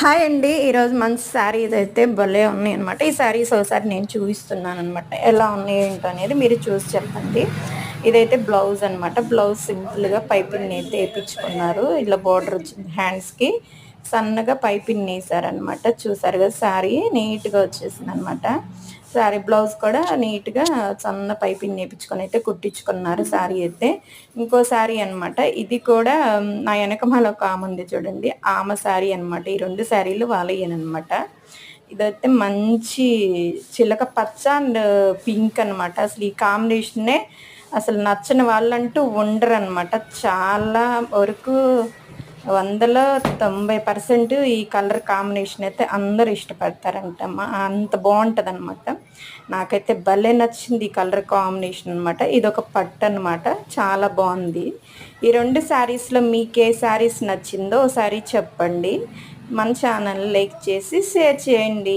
Hi అండి. ఈరోజు మంచి శారీస్ అయితే భలే ఉన్నాయి అనమాట. ఈ శారీస్ ఒకసారి నేను చూపిస్తున్నాను అనమాట. ఎలా ఉన్నాయి ఏంటో అనేది మీరు చూసి చెప్పండి. ఇదైతే బ్లౌజ్ అనమాట. బ్లౌజ్ సింపుల్గా పైపింగ్ అయితే వేయించుకున్నారు. ఇట్లా బార్డర్ వచ్చింది హ్యాండ్స్కి, సన్నగా పైపింగ్ వేసారనమాట. చూసారు కదా, శారీ నీట్గా వచ్చేసింది అనమాట. శారీ బ్లౌజ్ కూడా నీట్గా సన్న పైపింగ్ నేర్పించుకొని అయితే కుట్టించుకున్నారు శారీ అయితే. ఇంకో శారీ అనమాట. ఇది కూడా నా వెనకమాల ఒక ఆమె ఉంది చూడండి, ఆమె శారీ అనమాట. ఈ రెండు శారీలు వాళ్ళయేనమాట. ఇదైతే మంచి చిలక పచ్చ అండ్ పింక్ అనమాట. అసలు ఈ కాంబినేషనే అసలు నచ్చని వాళ్ళంటూ ఉండరు అనమాట. చాలా వరకు 100లో 90% ఈ కలర్ కాంబినేషన్ అయితే అందరూ ఇష్టపడతారంటమ్మా. అంత బాగుంటుంది అనమాట. నాకైతే భలే నచ్చింది ఈ కలర్ కాంబినేషన్ అనమాట. ఇదొక పట్టు అనమాట, చాలా బాగుంది. ఈ రెండు శారీస్లో మీకు ఏ శారీస్ నచ్చిందో ఒకసారి చెప్పండి. మన ఛానల్ లైక్ చేసి షేర్ చేయండి.